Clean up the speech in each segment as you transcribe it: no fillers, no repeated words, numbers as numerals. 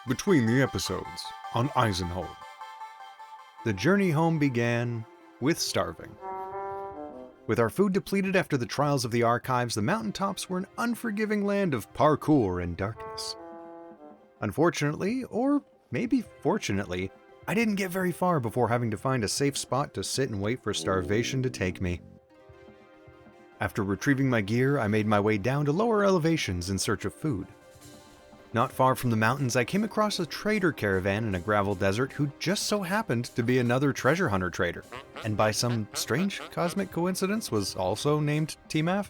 between the episodes on Eisenholm. The journey home began with starving. With our food depleted after the trials of the archives, the mountaintops were an unforgiving land of parkour and darkness. Unfortunately, or maybe fortunately, I didn't get very far before having to find a safe spot to sit and wait for starvation to take me. After retrieving my gear, I made my way down to lower elevations in search of food. Not far from the mountains, I came across a trader caravan in a gravel desert who just so happened to be another treasure hunter trader, and by some strange cosmic coincidence was also named TMAF.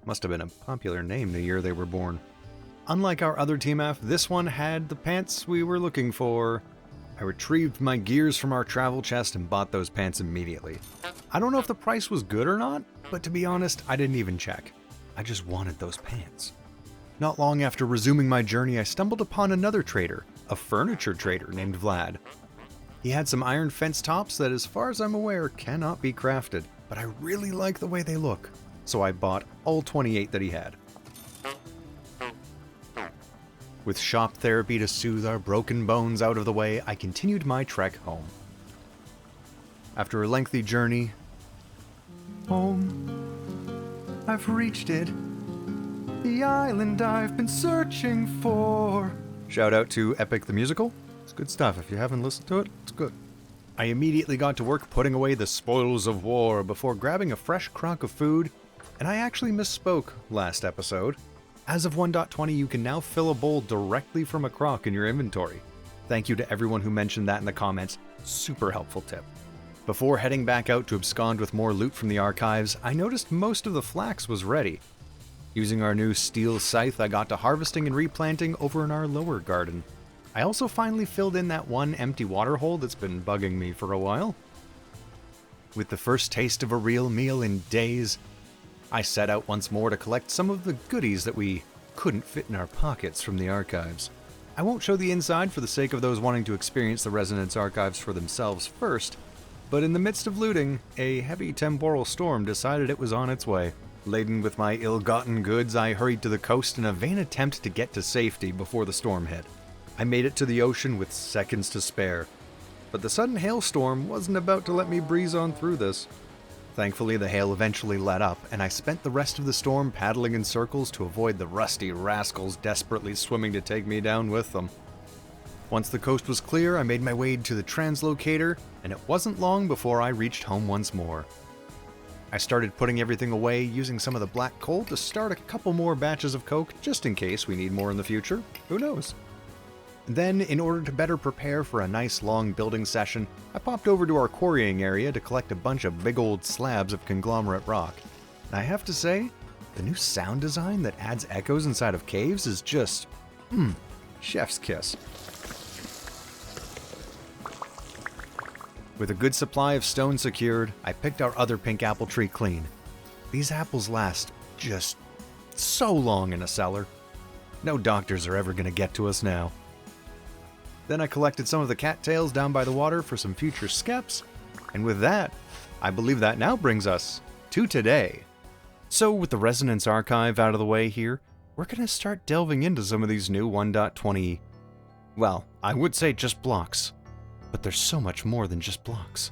Must have been a popular name the year they were born. Unlike our other TMAF, this one had the pants we were looking for. I retrieved my gears from our travel chest and bought those pants immediately. I don't know if the price was good or not, but to be honest, I didn't even check. I just wanted those pants. Not long after resuming my journey, I stumbled upon another trader, a furniture trader named Vlad. He had some iron fence tops that, as far as I'm aware, cannot be crafted, but I really like the way they look, so I bought all 28 that he had. With shop therapy to soothe our broken bones out of the way, I continued my trek home. After a lengthy journey, home, I've reached it. The island I've been searching for. Shout out to Epic the Musical. It's good stuff. If you haven't listened to it, it's good. I immediately got to work putting away the spoils of war before grabbing a fresh crock of food, and I actually misspoke last episode. As of 1.20, you can now fill a bowl directly from a crock in your inventory. Thank you to everyone who mentioned that in the comments. Super helpful tip. Before heading back out to abscond with more loot from the archives, I noticed most of the flax was ready. Using our new steel scythe, I got to harvesting and replanting over in our lower garden. I also finally filled in that one empty water hole that's been bugging me for a while. With the first taste of a real meal in days, I set out once more to collect some of the goodies that we couldn't fit in our pockets from the archives. I won't show the inside for the sake of those wanting to experience the Resonance archives for themselves first, but in the midst of looting, a heavy temporal storm decided it was on its way. Laden with my ill-gotten goods, I hurried to the coast in a vain attempt to get to safety before the storm hit. I made it to the ocean with seconds to spare, but the sudden hailstorm wasn't about to let me breeze on through this. Thankfully, the hail eventually let up, and I spent the rest of the storm paddling in circles to avoid the rusty rascals desperately swimming to take me down with them. Once the coast was clear, I made my way to the translocator, and it wasn't long before I reached home once more. I started putting everything away, using some of the black coal to start a couple more batches of coke, just in case we need more in the future. Who knows? Then, in order to better prepare for a nice long building session, I popped over to our quarrying area to collect a bunch of big old slabs of conglomerate rock. And I have to say, the new sound design that adds echoes inside of caves is just, chef's kiss. With a good supply of stone secured, I picked our other pink apple tree clean. These apples last just so long in a cellar. No doctors are ever going to get to us now. Then I collected some of the cattails down by the water for some future skeps, and with that, I believe that now brings us to today. So with the Resonance archive out of the way here, we're going to start delving into some of these new 1.20, well, I would say just blocks. But there's so much more than just blocks.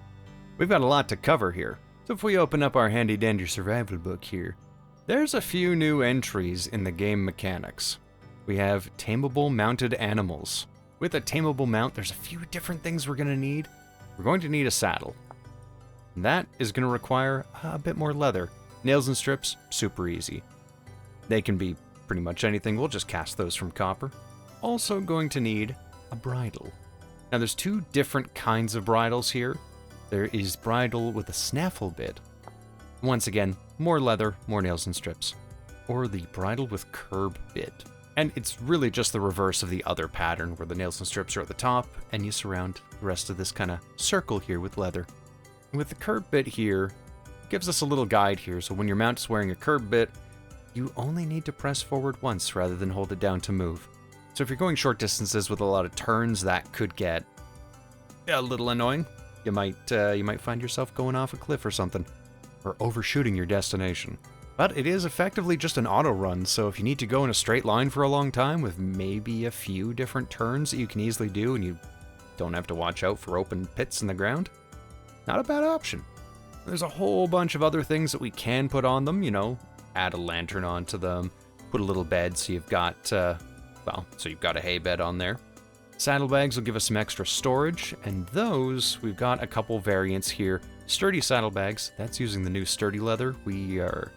We've got a lot to cover here, so if we open up our handy-dandy survival book here, there's a few new entries in the game mechanics. We have tameable mounted animals. With a tameable mount, there's a few different things we're going to need. We're going to need a saddle. And that is going to require a bit more leather. Nails and strips, super easy. They can be pretty much anything, we'll just cast those from copper. Also going to need a bridle. Now there's two different kinds of bridles here. There is bridle with a snaffle bit. Once again, more leather, more nails and strips. Or the bridle with curb bit. And it's really just the reverse of the other pattern where the nails and strips are at the top and you surround the rest of this kind of circle here with leather. With the curb bit here, it gives us a little guide here. So when your mount is wearing a curb bit, you only need to press forward once rather than hold it down to move. So if you're going short distances with a lot of turns, that could get a little annoying. You might find yourself going off a cliff or something, or overshooting your destination. But it is effectively just an auto run, so if you need to go in a straight line for a long time with maybe a few different turns that you can easily do and you don't have to watch out for open pits in the ground, not a bad option. There's a whole bunch of other things that we can put on them, you know, add a lantern onto them, put a little bed so you've got, so you've got a hay bed on there. Saddlebags will give us some extra storage, and those, we've got a couple variants here. Sturdy saddlebags, that's using the new sturdy leather. We are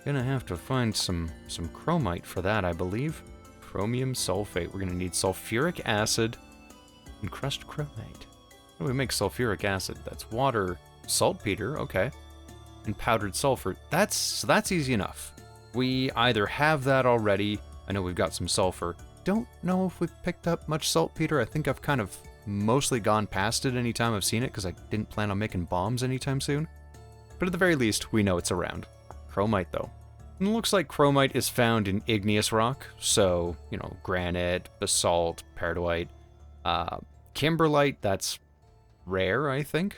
gonna have to find some chromite for that, I believe. Chromium sulfate, we're gonna need sulfuric acid and crushed chromite. How do we make sulfuric acid? That's water, saltpeter, okay, and powdered sulfur. That's easy enough. We either have that already, I know we've got some sulfur. Don't know if we've picked up much saltpeter. I think I've kind of mostly gone past it anytime I've seen it because I didn't plan on making bombs anytime soon. But at the very least, we know it's around. Chromite, though. And it looks like chromite is found in igneous rock, so, you know, granite, basalt, peridotite, kimberlite, that's rare, I think.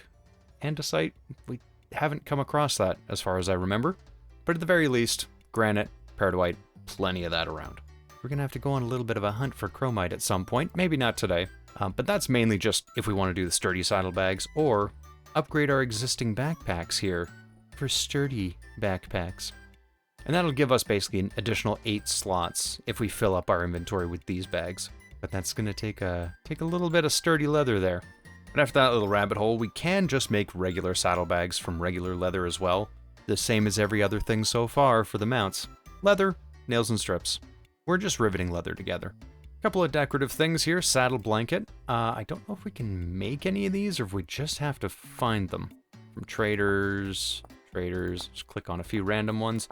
Andesite, we haven't come across that as far as I remember. But at the very least, granite, peridotite, plenty of that around. We're gonna have to go on a little bit of a hunt for chromite at some point, maybe not today, but that's mainly just if we want to do the sturdy saddlebags or upgrade our existing backpacks here for sturdy backpacks. And that'll give us basically an additional 8 slots if we fill up our inventory with these bags. But that's gonna take a little bit of sturdy leather there. But after that little rabbit hole, we can just make regular saddlebags from regular leather as well. The same as every other thing so far for the mounts. Leather, nails and strips. We're just riveting leather together. A couple of decorative things here. Saddle blanket. I don't know if we can make any of these or if we just have to find them. From traders. Just click on a few random ones.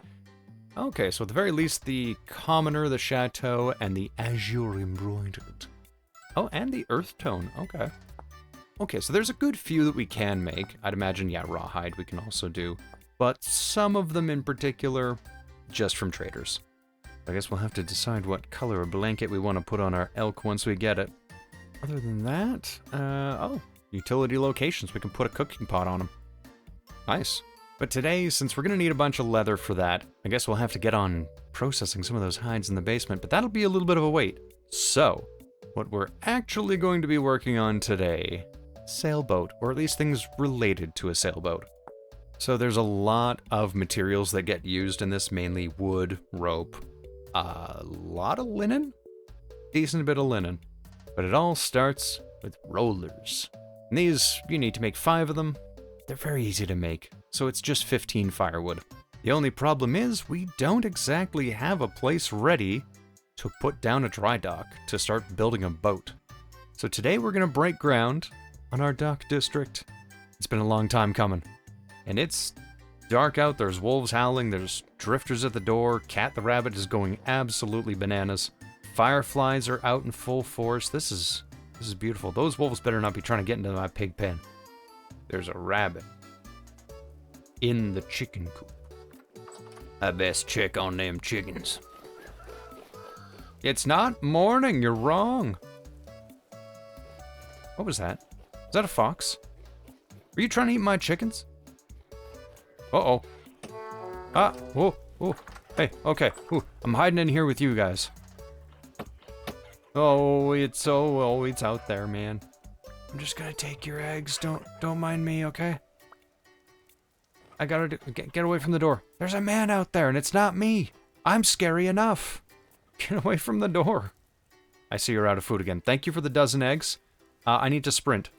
Okay, so at the very least, the commoner, the chateau, and the azure embroidered. Oh, and the earth tone. Okay. Okay, so there's a good few that we can make. I'd imagine, yeah, rawhide we can also do. But some of them in particular, just from traders. I guess we'll have to decide what color of blanket we want to put on our elk once we get it. Other than that, utility locations. We can put a cooking pot on them. Nice. But today, since we're going to need a bunch of leather for that, I guess we'll have to get on processing some of those hides in the basement, but that'll be a little bit of a wait. So, what we're actually going to be working on today, sailboat, or at least things related to a sailboat. So there's a lot of materials that get used in this, mainly wood, rope, a lot of linen, decent bit of linen, but it all starts with rollers. And these, you need to make 5 of them. They're very easy to make, so it's just 15 firewood. The only problem is we don't exactly have a place ready to put down a dry dock to start building a boat. So today we're going to break ground on our dock district. It's been a long time coming, and it's dark out, there's wolves howling, there's drifters at the door, Cat the rabbit is going absolutely bananas. Fireflies are out in full force. This is beautiful. Those wolves better not be trying to get into my pig pen. There's a rabbit in the chicken coop. I best check on them chickens. It's not morning, you're wrong. What was that? Is that a fox? Are you trying to eat my chickens? Uh-oh. Ah, whoa, whoa. Hey, okay. Ooh, I'm hiding in here with you guys. Oh, it's out there, man. I'm just gonna take your eggs. Don't mind me, okay? I gotta get away from the door. There's a man out there, and it's not me. I'm scary enough. Get away from the door. I see you're out of food again. Thank you for the dozen eggs. I need to sprint.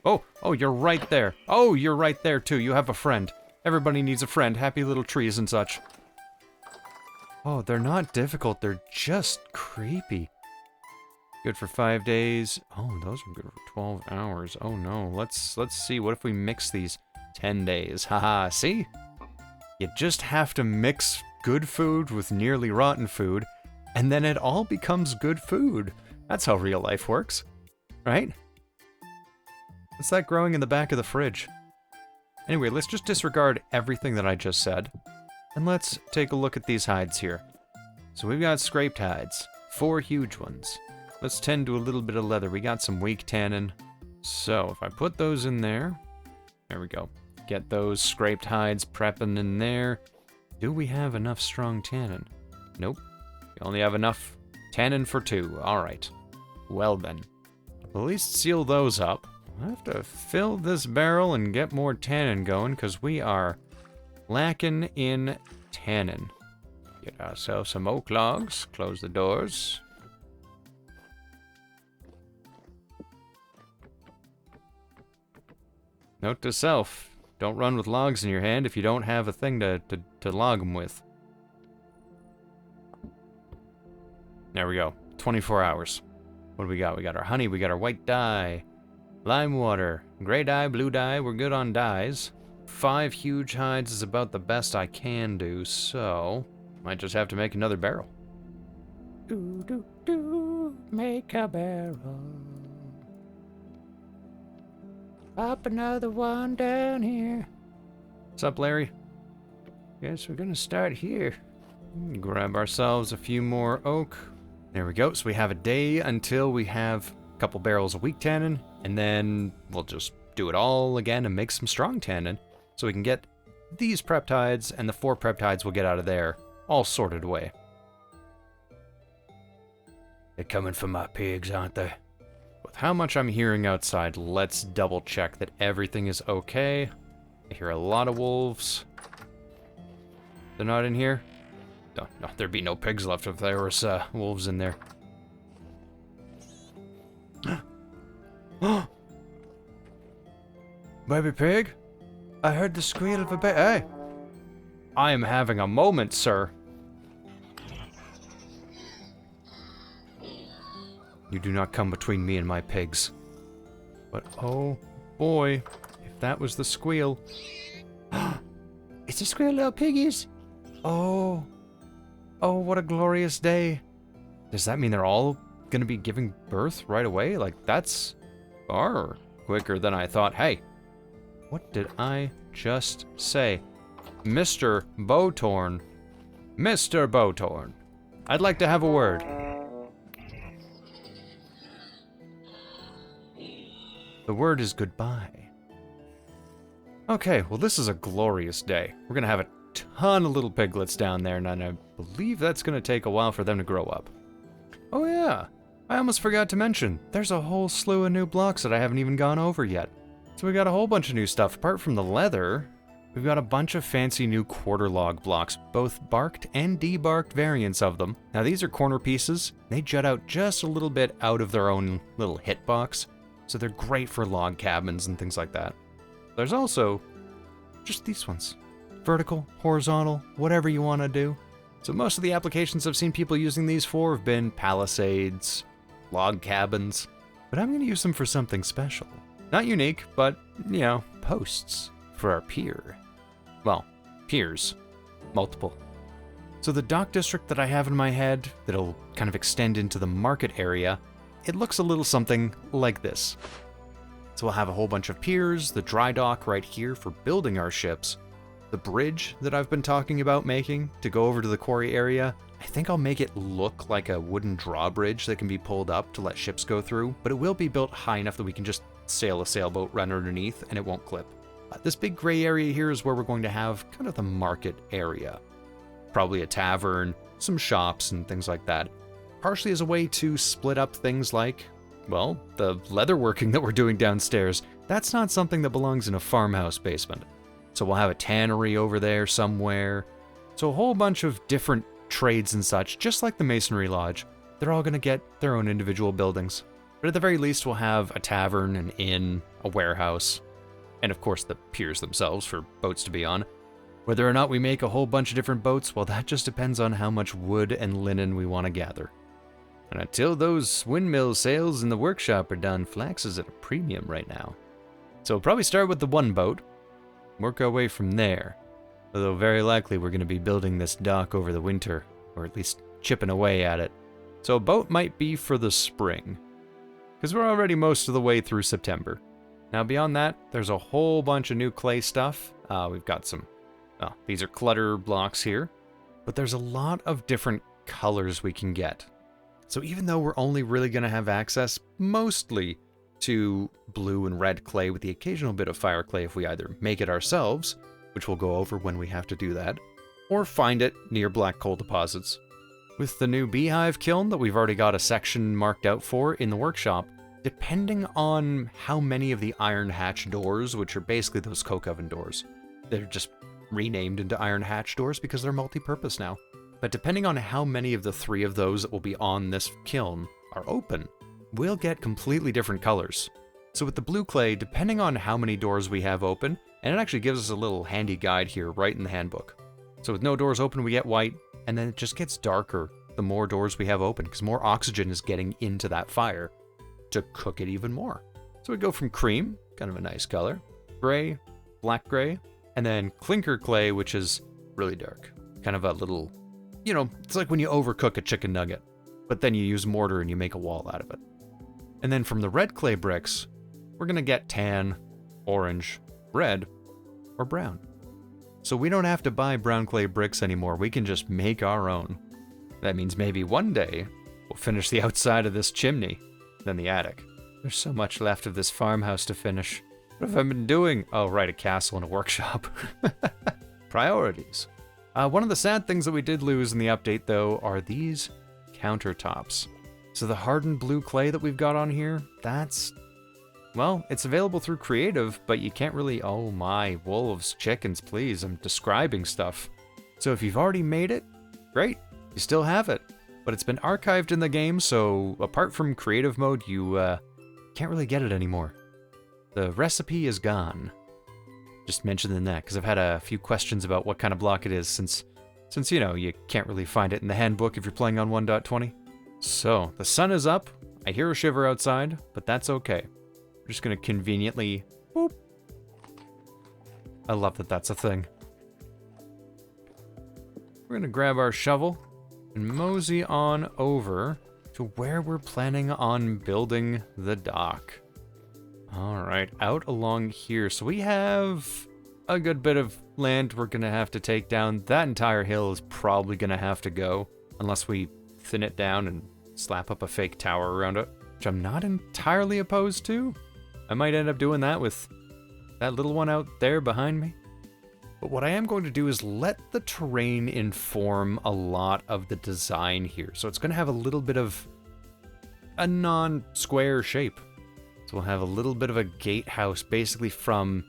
Oh, you're right there. Oh, you're right there, too. You have a friend. Everybody needs a friend. Happy little trees and such. Oh, they're not difficult. They're just creepy. Good for 5 days. Oh, those are good for 12 hours. Oh, no. Let's see. What if we mix these? 10 days. Haha, see? You just have to mix good food with nearly rotten food, and then it all becomes good food. That's how real life works, right? What's that growing in the back of the fridge? Anyway, let's just disregard everything that I just said, and let's take a look at these hides here. So we've got scraped hides, 4 huge ones. Let's tend to a little bit of leather. We got some weak tannin. So if I put those in there we go. Get those scraped hides prepping in there. Do we have enough strong tannin? Nope. We only have enough tannin for 2. Alright. Well then. At least seal those up. I have to fill this barrel and get more tannin going, because we are lacking in tannin. Get ourselves some oak logs. Close the doors. Note to self, don't run with logs in your hand if you don't have a thing to log them with. There we go. 24 hours. What do we got? We got our honey, we got our white dye, lime water, gray dye, blue dye. We're good on dyes. 5 huge hides is about the best I can do, so might just have to make another barrel. Make a barrel. Pop another one down here. What's up, Larry? Guess we're gonna start here. Grab ourselves a few more oak. There we go. So we have a day until we have a couple barrels of weak tannin, and then we'll just do it all again and make some strong tannin, so we can get these preptides and the 4 preptides we'll get out of there all sorted away. They're coming for my pigs, aren't they? With how much I'm hearing outside, let's double check that everything is okay. I hear a lot of wolves. They're not in here? No, there'd be no pigs left if there was wolves in there. Baby pig? I heard the squeal of a baby. Hey! I am having a moment, sir. You do not come between me and my pigs. But oh boy, if that was the squeal. It's a squeal, little piggies. Oh, what a glorious day. Does that mean they're all gonna be giving birth right away? Like, that's far quicker than I thought. Hey, what did I just say? Mr. Bowtorn. Mr. Bowtorn. I'd like to have a word. The word is goodbye. Okay, well this is a glorious day. We're gonna have a ton of little piglets down there, and I believe that's gonna take a while for them to grow up. Oh yeah, I almost forgot to mention, there's a whole slew of new blocks that I haven't even gone over yet. So we got a whole bunch of new stuff. Apart from the leather, we've got a bunch of fancy new quarter log blocks, both barked and debarked variants of them. Now these are corner pieces. They jut out just a little bit out of their own little hitbox, so they're great for log cabins and things like that. There's also just these ones. Vertical, horizontal, whatever you want to do. So most of the applications I've seen people using these for have been palisades, log cabins, but I'm going to use them for something special. Not unique, but, you know, posts for our pier. Well, piers. Multiple. So the dock district that I have in my head that'll kind of extend into the market area, it looks a little something like this. So we'll have a whole bunch of piers, the dry dock right here for building our ships, the bridge that I've been talking about making to go over to the quarry area. I think I'll make it look like a wooden drawbridge that can be pulled up to let ships go through, but it will be built high enough that we can just sail a sailboat right underneath and it won't clip. This big gray area here is where we're going to have kind of the market area. Probably a tavern, some shops and things like that. Partially as a way to split up things like, well, the leatherworking that we're doing downstairs. That's not something that belongs in a farmhouse basement. So we'll have a tannery over there somewhere. So a whole bunch of different trades and such, just like the Masonry Lodge. They're all going to get their own individual buildings. But at the very least, we'll have a tavern, an inn, a warehouse, and of course the piers themselves for boats to be on. Whether or not we make a whole bunch of different boats, well, that just depends on how much wood and linen we want to gather. And until those windmill sails in the workshop are done, flax is at a premium right now. So we'll probably start with the one boat, work our way from there. Although very likely we're going to be building this dock over the winter, or at least chipping away at it. So a boat might be for the spring, because we're already most of the way through September. Now beyond that, there's a whole bunch of new clay stuff. We've got some, well, these are clutter blocks here, but there's a lot of different colors we can get. So even though we're only really going to have access mostly to blue and red clay with the occasional bit of fire clay if we either make it ourselves, which we'll go over when we have to do that, or find it near black coal deposits. With the new beehive kiln that we've already got a section marked out for in the workshop, depending on how many of the iron hatch doors, which are basically those coke oven doors, they're just renamed into iron hatch doors because they're multi-purpose now. But depending on how many of the 3 of those that will be on this kiln are open, we'll get completely different colors. So with the blue clay, depending on how many doors we have open, and it actually gives us a little handy guide here right in the handbook. So with no doors open, we get white, and then it just gets darker the more doors we have open, because more oxygen is getting into that fire to cook it even more. So we go from cream, kind of a nice color, gray, black gray, and then clinker clay, which is really dark. Kind of a little, you know, it's like when you overcook a chicken nugget, but then you use mortar and you make a wall out of it. And then from the red clay bricks, we're gonna get tan, orange, red, or brown. So we don't have to buy brown clay bricks anymore, we can just make our own. That means maybe one day, we'll finish the outside of this chimney, then the attic. There's so much left of this farmhouse to finish. What have I been doing? Oh, right, a castle and a workshop. Priorities. One of the sad things that we did lose in the update, though, are these countertops. So the hardened blue clay that we've got on here, that's... well, it's available through Creative, but you can't really... oh my, wolves, chickens, please, I'm describing stuff. So if you've already made it, great, you still have it. But it's been archived in the game, so apart from Creative mode, you can't really get it anymore. The recipe is gone. Just mentioning that, because I've had a few questions about what kind of block it is, since, you know, you can't really find it in the handbook if you're playing on 1.20. So, the sun is up, I hear a shiver outside, but that's okay. We're just gonna conveniently, boop. I love that that's a thing. We're gonna grab our shovel and mosey on over to where we're planning on building the dock. Alright, out along here. So we have a good bit of land we're gonna have to take down. That entire hill is probably gonna have to go, unless we thin it down and slap up a fake tower around it, which I'm not entirely opposed to. I might end up doing that with that little one out there behind me. But what I am going to do is let the terrain inform a lot of the design here. So it's gonna have a little bit of a non-square shape. So we'll have a little bit of a gatehouse, basically from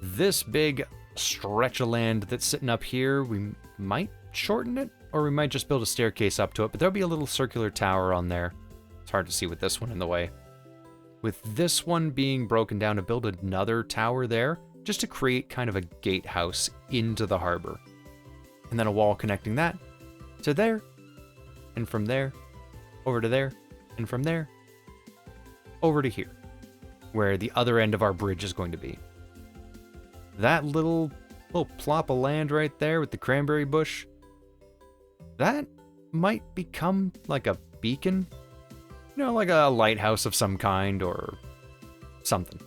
this big stretch of land that's sitting up here. We might shorten it, or we might just build a staircase up to it, but there'll be a little circular tower on there. It's hard to see with this one in the way. With this one being broken down, to build another tower there, just to create kind of a gatehouse into the harbor. And then a wall connecting that to there, and from there, over to there, and from there, over to here, where the other end of our bridge is going to be. That little plop of land right there with the cranberry bush, that might become like a beacon, you know, like a lighthouse of some kind or something.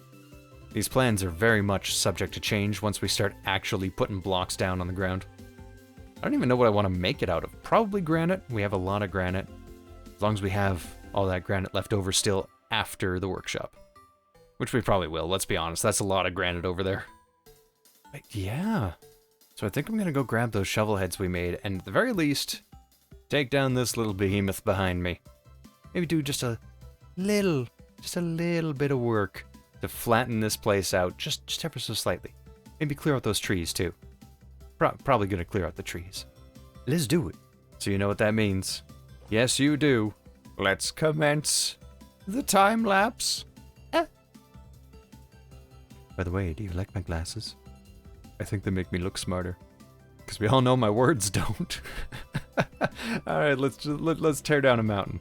These plans are very much subject to change once we start actually putting blocks down on the ground. I don't even know what I want to make it out of. Probably granite. We have a lot of granite. As long as we have all that granite left over still after the workshop. Which we probably will, let's be honest. That's a lot of granite over there. But yeah. So I think I'm going to go grab those shovel heads we made, and at the very least, take down this little behemoth behind me. Maybe do just a little bit of work to flatten this place out, just ever so slightly. Maybe clear out those trees too. Probably going to clear out the trees. Let's do it. So you know what that means. Yes, you do. Let's commence the time lapse. By the way, do you like my glasses? I think they make me look smarter. Because we all know my words don't. Alright, let's tear down a mountain.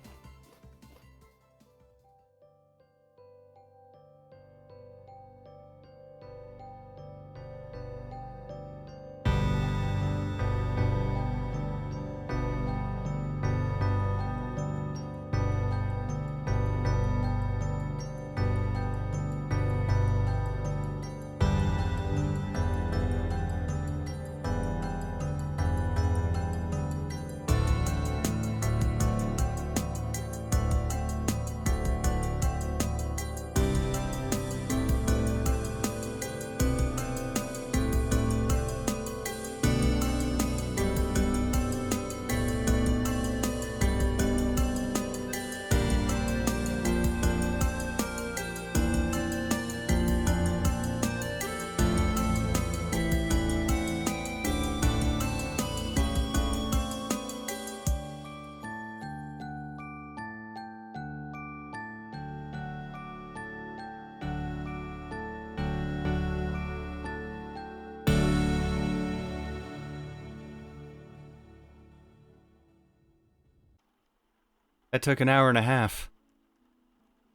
That took an hour and a half.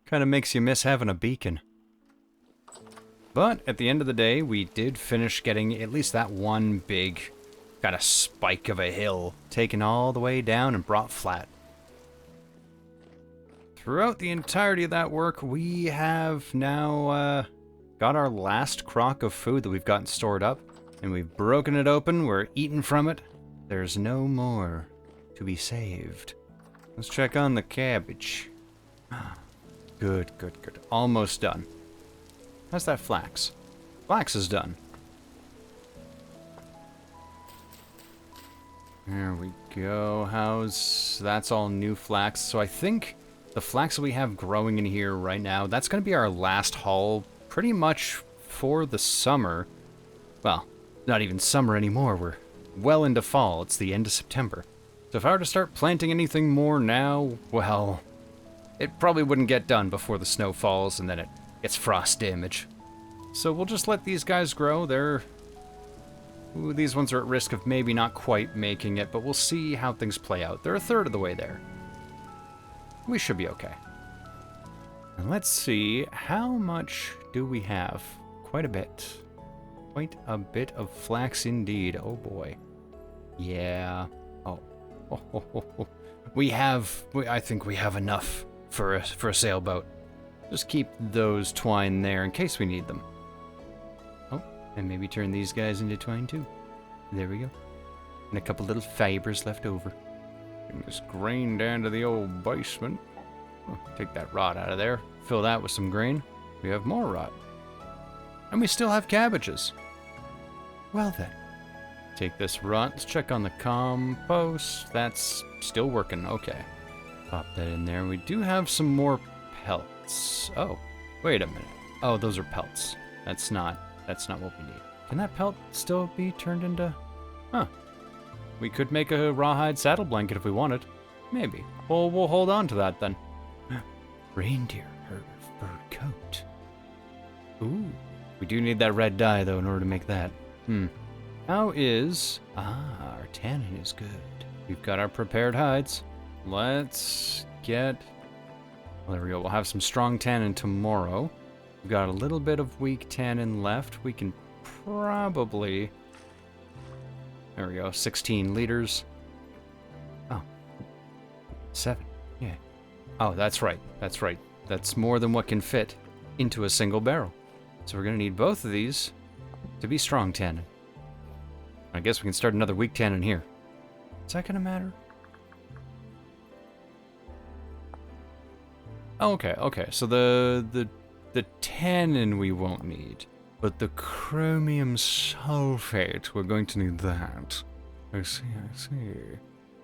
Kind of makes you miss having a beacon. But at the end of the day, we did finish getting at least that one big kind of spike of a hill taken all the way down and brought flat. Throughout the entirety of that work, we have now got our last crock of food that we've gotten stored up, and we've broken it open. We're eating from it. There's no more to be saved. Let's check on the cabbage. Good, good, good. Almost done. How's that flax? Flax is done. There we go. That's all new flax. So I think the flax that we have growing in here right now, that's going to be our last haul pretty much for the summer. Well, not even summer anymore. We're well into fall. It's the end of September. So if I were to start planting anything more now, well, it probably wouldn't get done before the snow falls and then it gets frost damage. So we'll just let these guys grow. These ones are at risk of maybe not quite making it, but we'll see how things play out. They're a third of the way there. We should be okay. And let's see, how much do we have? Quite a bit. Quite a bit of flax indeed. Oh boy. Yeah. I think we have enough for a sailboat. Just keep those twine there in case we need them. Oh, and maybe turn these guys into twine too. There we go. And a couple little fibers left over. Bring this grain down to the old basement. Oh, take that rot out of there. Fill that with some grain. We have more rot. And we still have cabbages. Well then. Take this rot. Let's check on the compost. That's still working. Okay. Pop that in there. We do have some more pelts. Oh, wait a minute. Oh, those are pelts. That's not what we need. Can that pelt still be turned into... Huh. We could make a rawhide saddle blanket if we wanted. Maybe. Well, we'll hold on to that then. Reindeer fur coat. Ooh. We do need that red dye, though, in order to make that. How is... our tannin is good. We've got our prepared hides. Let's get... Well, there we go. We'll have some strong tannin tomorrow. We've got a little bit of weak tannin left. We can probably... There we go. 16 liters. Oh. 7. Yeah. Oh, that's right. That's right. That's more than what can fit into a single barrel. So we're going to need both of these to be strong tannin. I guess we can start another weak tannin here. Is that going to matter? Oh, okay. So the tannin we won't need, but the chromium sulfate, we're going to need that. I see.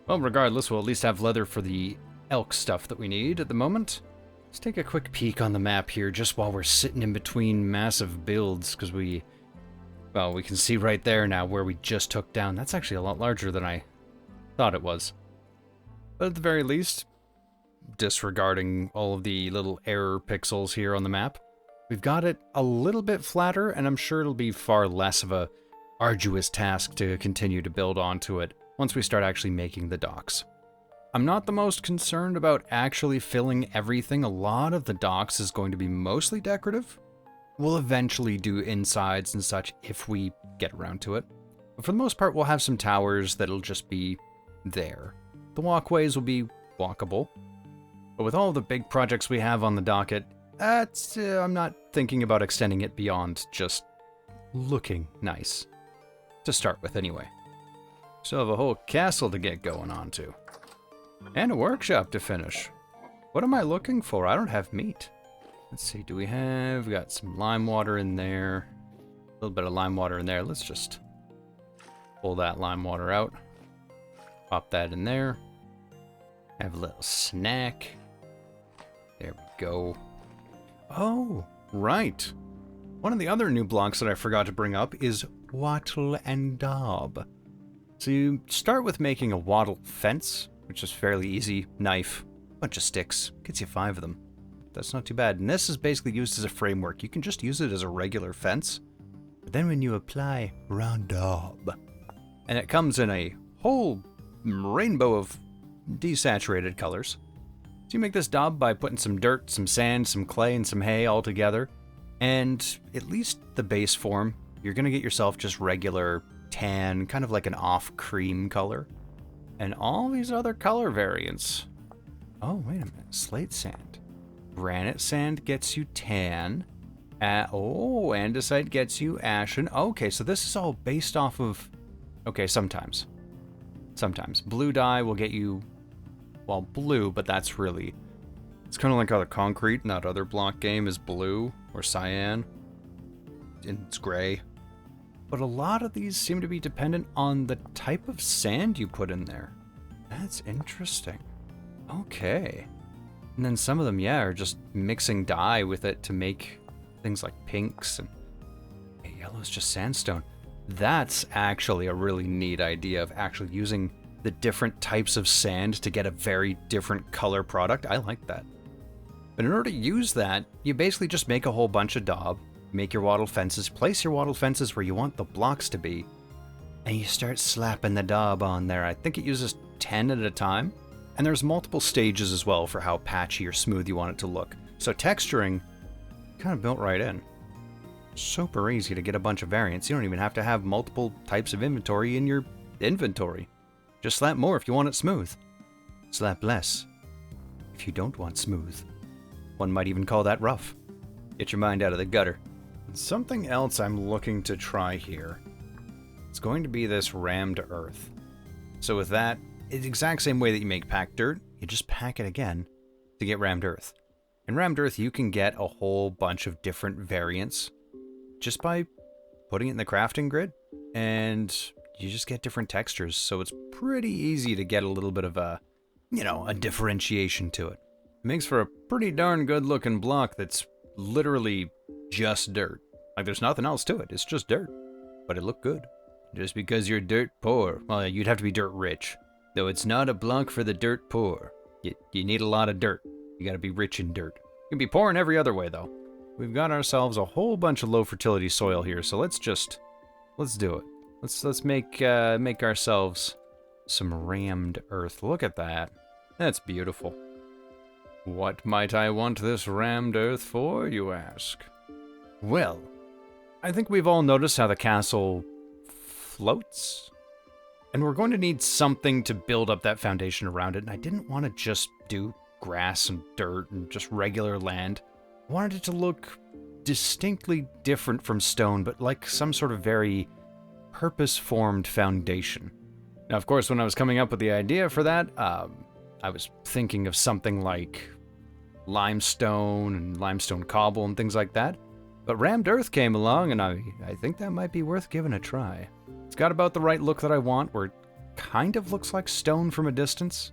Well, regardless, we'll at least have leather for the elk stuff that we need at the moment. Let's take a quick peek on the map here, just while we're sitting in between massive builds, because we can see right there now where we just took down. That's actually a lot larger than I thought it was. But at the very least, disregarding all of the little error pixels here on the map, we've got it a little bit flatter, and I'm sure it'll be far less of a arduous task to continue to build onto it once we start actually making the docks. I'm not the most concerned about actually filling everything. A lot of the docks is going to be mostly decorative. We'll eventually do insides and such if we get around to it. But for the most part, we'll have some towers that'll just be there. The walkways will be walkable. But with all the big projects we have on the docket, I'm not thinking about extending it beyond just looking nice. To start with, anyway. Still have a whole castle to get going on to. And a workshop to finish. What am I looking for? I don't have meat. Let's see, we got some lime water in there. A little bit of lime water in there. Let's just pull that lime water out. Pop that in there. Have a little snack. There we go. Oh, right. One of the other new blocks that I forgot to bring up is wattle and daub. So you start with making a wattle fence, which is fairly easy. Knife, bunch of sticks, gets you 5 of them. That's not too bad. And this is basically used as a framework. You can just use it as a regular fence. But then when you apply daub, and it comes in a whole rainbow of desaturated colors, So you make this daub by putting some dirt, some sand, some clay, and some hay all together. And at least the base form, you're going to get yourself just regular tan, kind of like an off cream color. And all these other color variants. Oh, wait a minute. Slate sand. Granite sand gets you tan. Andesite gets you ashen. Okay, so this is all based off of... Okay, sometimes. Sometimes. Blue dye will get you... Well, blue, but that's really... It's kind of like how the concrete in that other block game is blue or cyan. And it's gray. But a lot of these seem to be dependent on the type of sand you put in there. That's interesting. Okay. And then some of them, yeah, are just mixing dye with it to make things like pinks and yellow's just sandstone. That's actually a really neat idea of actually using the different types of sand to get a very different color product. I like that. But in order to use that, you basically just make a whole bunch of daub, make your wattle fences, place your wattle fences where you want the blocks to be, and you start slapping the daub on there. I think it uses 10 at a time. And there's multiple stages as well for how patchy or smooth you want it to look. So texturing, kind of built right in. Super easy to get a bunch of variants. You don't even have to have multiple types of inventory in your inventory. Just slap more if you want it smooth. Slap less if you don't want smooth. One might even call that rough. Get your mind out of the gutter. Something else I'm looking to try here. It's going to be this rammed earth. So with that, it's the exact same way that you make packed dirt, you just pack it again to get rammed earth. In rammed earth, you can get a whole bunch of different variants just by putting it in the crafting grid, and you just get different textures, so it's pretty easy to get a little bit of a, a differentiation to it. It makes for a pretty darn good looking block that's literally just dirt. Like there's nothing else to it, it's just dirt. But it looked good. Just because you're dirt poor, well, you'd have to be dirt rich. Though it's not a block for the dirt poor. You need a lot of dirt. You gotta be rich in dirt. You can be poor in every other way though. We've got ourselves a whole bunch of low fertility soil here, so let's do it. Let's make ourselves some rammed earth. Look at that. That's beautiful. What might I want this rammed earth for, you ask? Well, I think we've all noticed how the castle floats. And we're going to need something to build up that foundation around it, and I didn't want to just do grass and dirt and just regular land. I wanted it to look distinctly different from stone, but like some sort of very purpose-formed foundation. Now, of course, when I was coming up with the idea for that, I was thinking of something like limestone and limestone cobble and things like that. But rammed earth came along, and I think that might be worth giving a try. It's got about the right look that I want, where it kind of looks like stone from a distance,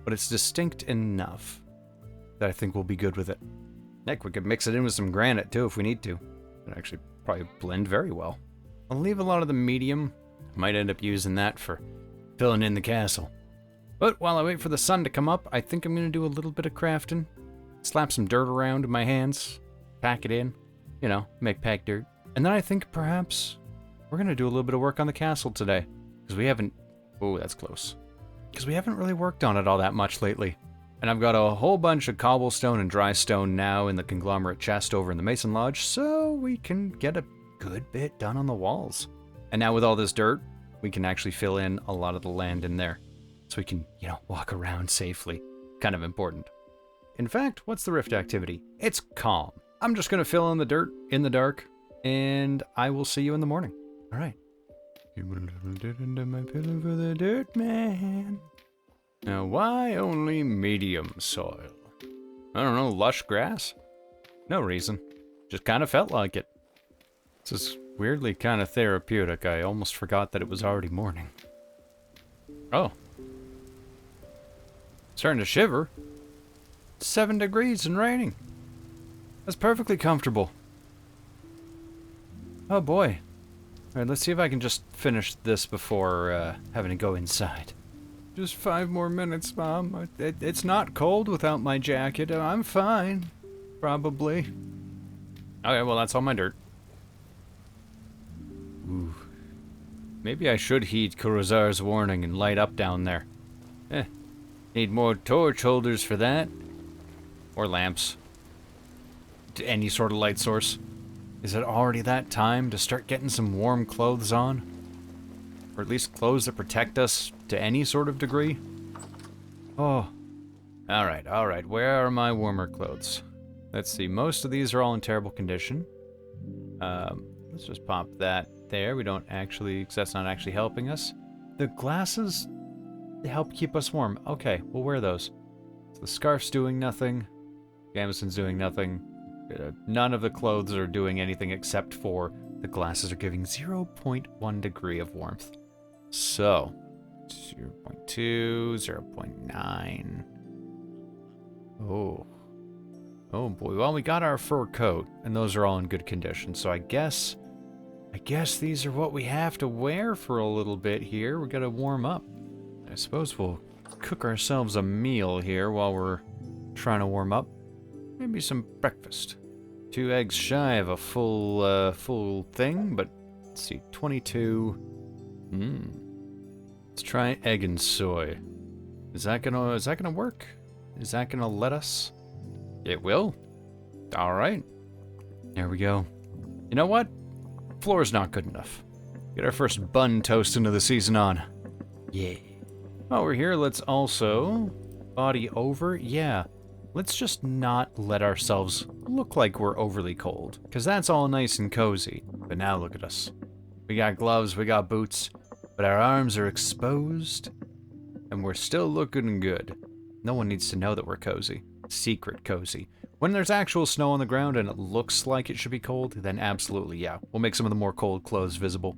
but it's distinct enough that I think we'll be good with it. Heck, we could mix it in with some granite too if we need to. It'd actually probably blend very well. I'll leave a lot of the medium. Might end up using that for filling in the castle. But while I wait for the sun to come up, I think I'm going to do a little bit of crafting. Slap some dirt around in my hands. Pack it in. Make packed dirt. And then I think perhaps we're going to do a little bit of work on the castle today. Because we haven't... Oh, that's close. Because we haven't really worked on it all that much lately. And I've got a whole bunch of cobblestone and dry stone now in the conglomerate chest over in the Mason Lodge, so we can get a good bit done on the walls. And now with all this dirt, we can actually fill in a lot of the land in there. So we can, walk around safely. Kind of important. In fact, what's the rift activity? It's calm. I'm just going to fill in the dirt in the dark, and I will see you in the morning. All right. You put a little dirt under my pillow for the dirt man. Now, why only medium soil? I don't know, lush grass? No reason. Just kind of felt like it. This is weirdly kind of therapeutic. I almost forgot that it was already morning. Oh. Starting to shiver. 7 degrees and raining. That's perfectly comfortable. Oh boy. Alright, let's see if I can just finish this before having to go inside. Just 5 more minutes, Mom. It's not cold without my jacket. I'm fine. Probably. Okay, well, that's all my dirt. Ooh. Maybe I should heed Kurozar's warning and light up down there. Need more torch holders for that. Or lamps. Any sort of light source. Is it already that time to start getting some warm clothes on? Or at least clothes that protect us to any sort of degree? Oh. Alright. Where are my warmer clothes? Let's see. Most of these are all in terrible condition. Let's just pop that there. We don't actually, because that's not actually helping us. The glasses, they help keep us warm. Okay, we'll wear those. So the scarf's doing nothing. Gamison's doing nothing. None of the clothes are doing anything except for the glasses are giving 0.1 degree of warmth. So, 0.2, 0.9. Oh boy. Well, we got our fur coat, and those are all in good condition. So I guess these are what we have to wear for a little bit here. We gotta warm up. I suppose we'll cook ourselves a meal here while we're trying to warm up. Maybe some breakfast. 2 eggs shy of a full thing, but let's see, 22. Let's try egg and soy. Is that gonna work? Is that gonna let us? It will. All right. There we go. You know what? Floor's not good enough. Get our first bun toast into the season on. Yeah. While we're here, let's also body over. Yeah. Let's just not let ourselves look like we're overly cold, because that's all nice and cozy. But now look at us. We got gloves, we got boots, but our arms are exposed, and we're still looking good. No one needs to know that we're cozy. Secret cozy. When there's actual snow on the ground and it looks like it should be cold, then absolutely, yeah, we'll make some of the more cold clothes visible.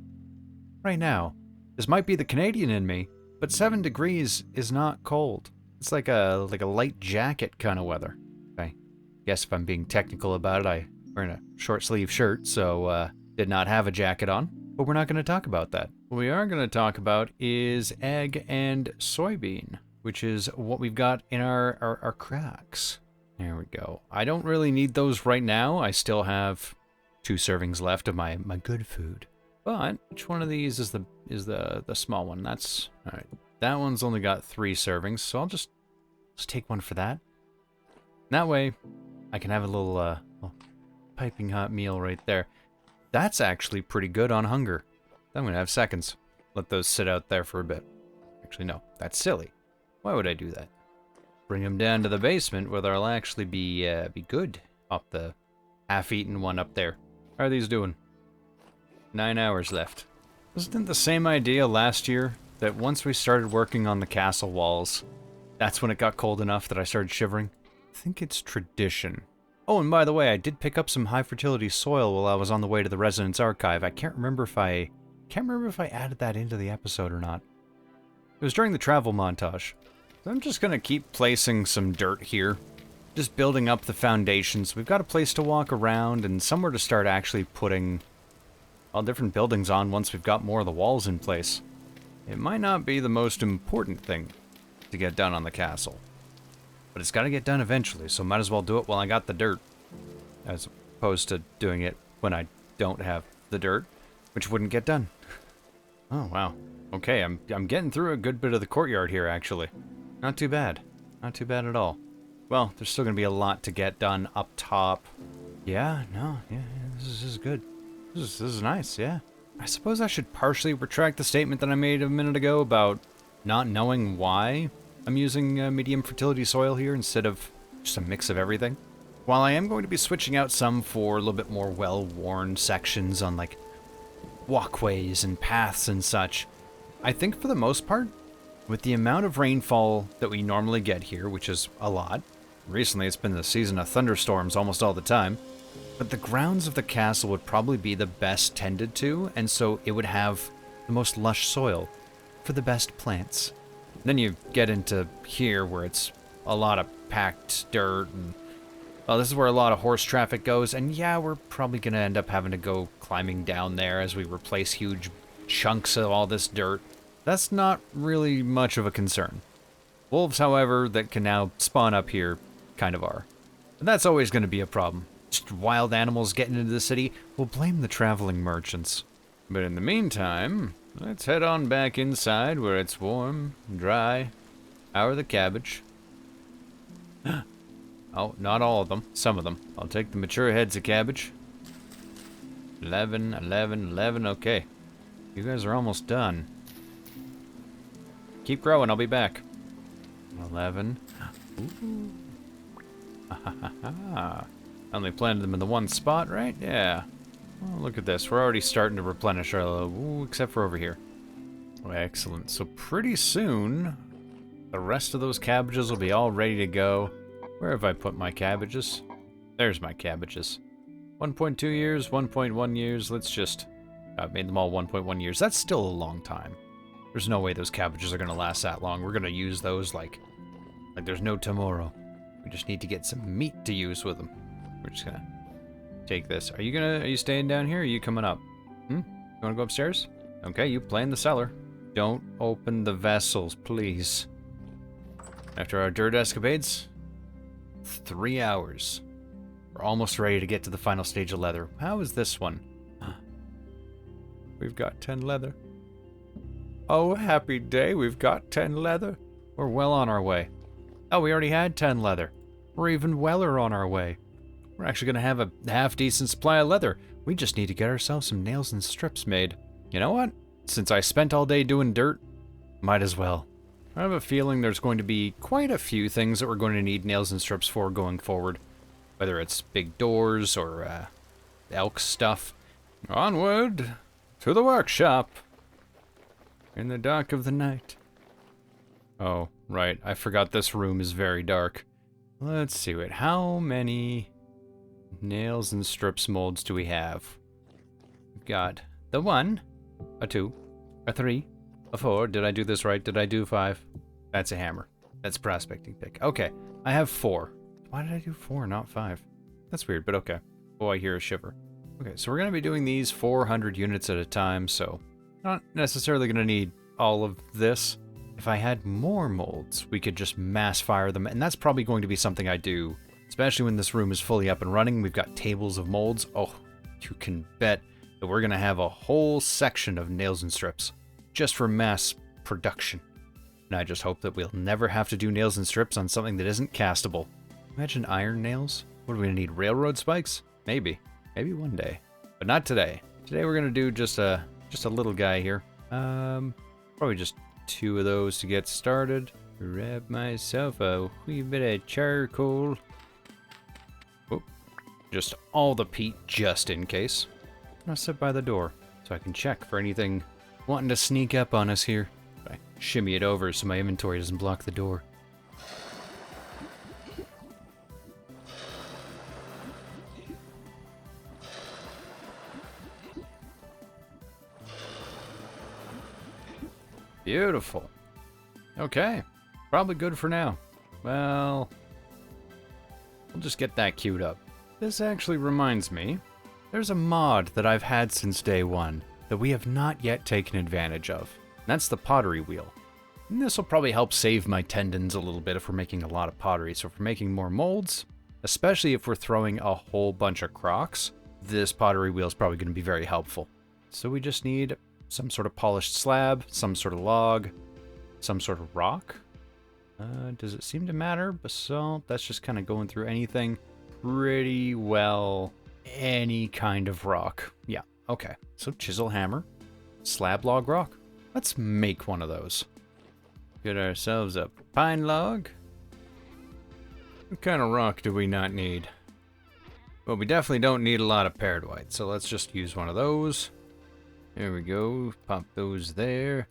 Right now, this might be the Canadian in me, but 7 degrees is not cold. It's like a light jacket kind of weather. I guess if I'm being technical about it, I'm wearing a short sleeve shirt, so did not have a jacket on. But we're not going to talk about that. What we are going to talk about is egg and soybean, which is what we've got in our cracks. There we go. I don't really need those right now. I still have 2 servings left of my good food. But which one of these is the small one? That's all right. That one's only got 3 servings, so I'll just take one for that. That way, I can have a little piping hot meal right there. That's actually pretty good on hunger. I'm gonna have seconds. Let those sit out there for a bit. Actually, no, that's silly. Why would I do that? Bring them down to the basement where they'll actually be good. Up the half-eaten one up there. How are these doing? 9 hours left. Wasn't it the same idea last year? That once we started working on the castle walls, that's when it got cold enough that I started shivering? I think it's tradition. Oh, and by the way, I did pick up some high-fertility soil while I was on the way to the Residence Archive. I can't remember if I added that into the episode or not. It was during the travel montage. So I'm just gonna keep placing some dirt here. Just building up the foundations. We've got a place to walk around and somewhere to start actually putting all different buildings on once we've got more of the walls in place. It might not be the most important thing to get done on the castle, but it's got to get done eventually, so might as well do it while I got the dirt, as opposed to doing it when I don't have the dirt, which wouldn't get done. Oh, wow. Okay, I'm getting through a good bit of the courtyard here, actually. Not too bad. Not too bad at all. Well, there's still going to be a lot to get done up top. Yeah, this is good. This is nice, yeah. I suppose I should partially retract the statement that I made a minute ago about not knowing why I'm using medium fertility soil here instead of just a mix of everything. While I am going to be switching out some for a little bit more well-worn sections on like walkways and paths and such, I think for the most part, with the amount of rainfall that we normally get here, which is a lot, recently it's been the season of thunderstorms almost all the time, but the grounds of the castle would probably be the best tended to, and so it would have the most lush soil for the best plants. Then you get into here where it's a lot of packed dirt, and well, this is where a lot of horse traffic goes, and yeah, we're probably going to end up having to go climbing down there as we replace huge chunks of all this dirt. That's not really much of a concern. Wolves, however, that can now spawn up here kind of are. And that's always going to be a problem. Just wild animals getting into the city, we'll blame the traveling merchants. But in the meantime, let's head on back inside where it's warm, dry. How are the cabbage? Oh, not all of them. Some of them. I'll take the mature heads of cabbage. 11, 11, 11. Okay. You guys are almost done. Keep growing. I'll be back. 11. Ooh. I only planted them in the one spot, right? Yeah. Oh, look at this. We're already starting to replenish our... Ooh, except for over here. Oh, excellent. So pretty soon, the rest of those cabbages will be all ready to go. Where have I put my cabbages? There's my cabbages. 1.2 years, 1.1 years. Let's just... I've made them all 1.1 years. That's still a long time. There's no way those cabbages are going to last that long. We're going to use those like there's no tomorrow. We just need to get some meat to use with them. We're just going to take this. Are you staying down here or are you coming up? You want to go upstairs? Okay, you play in the cellar. Don't open the vessels, please. After our dirt escapades, 3 hours. We're almost ready to get to the final stage of leather. How is this one? We've got 10 leather. Oh, happy day, we've got 10 leather. We're well on our way. Oh, we already had 10 leather. We're even weller on our way. We're actually going to have a half-decent supply of leather. We just need to get ourselves some nails and strips made. You know what? Since I spent all day doing dirt, might as well. I have a feeling there's going to be quite a few things that we're going to need nails and strips for going forward. Whether it's big doors or elk stuff. Onward to the workshop in the dark of the night. Oh, right. I forgot this room is very dark. Let's see it. How many nails and strips molds do we have? We've got the 1, a 2, a 3, a 4. Did I do this right? Did I do 5? That's a hammer. That's prospecting pick. Okay, I have 4. Why did I do 4, not 5? That's weird, but okay. Oh, I hear a shiver. Okay, so we're going to be doing these 400 units at a time, so not necessarily going to need all of this. If I had more molds, we could just mass fire them, and that's probably going to be something I do, especially when this room is fully up and running. We've got tables of molds. Oh, you can bet that we're going to have a whole section of nails and strips just for mass production. And I just hope that we'll never have to do nails and strips on something that isn't castable. Imagine iron nails. What are we going to need? Railroad spikes? Maybe. Maybe one day. But not today. Today we're going to do just a little guy here. Probably just 2 of those to get started. Grab myself a wee bit of charcoal. Oh, just all the peat just in case. I'll sit by the door so I can check for anything wanting to sneak up on us here. I shimmy it over so my inventory doesn't block the door. Beautiful. Okay. Probably good for now. Well, we'll just get that queued up. This actually reminds me, there's a mod that I've had since day 1 that we have not yet taken advantage of. And that's the pottery wheel. And this will probably help save my tendons a little bit if we're making a lot of pottery. So if we're making more molds, especially if we're throwing a whole bunch of crocks, this pottery wheel is probably going to be very helpful. So we just need some sort of polished slab, some sort of log, some sort of rock. Does it seem to matter? Basalt, that's just kind of going through anything. Pretty well any kind of rock. Yeah, okay. So chisel hammer, slab log rock. Let's make one of those. Get ourselves a pine log. What kind of rock do we not need? Well, we definitely don't need a lot of paired white, so let's just use one of those. There we go. Pop those there.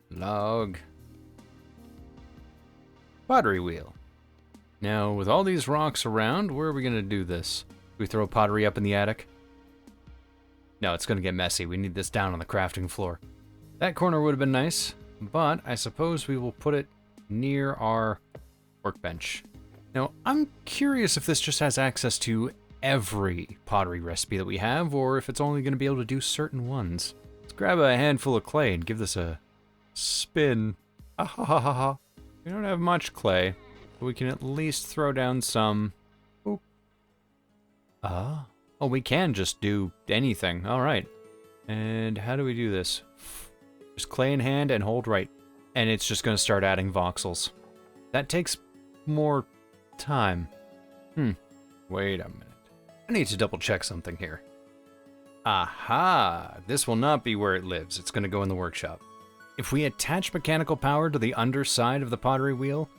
Log. Pottery wheel. Now, with all these rocks around, where are we going to do this? Do we throw pottery up in the attic? No, it's going to get messy. We need this down on the crafting floor. That corner would have been nice, but I suppose we will put it near our workbench. Now, I'm curious if this just has access to every pottery recipe that we have, or if it's only going to be able to do certain ones. Let's grab a handful of clay and give this a spin. Ah ha ha ha ha. We don't have much clay, but we can at least throw down some. Oop. Oh, we can just do anything. All right. And how do we do this? Just clay in hand and hold right. And it's just going to start adding voxels. That takes more time. Wait a minute. I need to double check something here. Aha! This will not be where it lives. It's going to go in the workshop. If we attach mechanical power to the underside of the pottery wheel,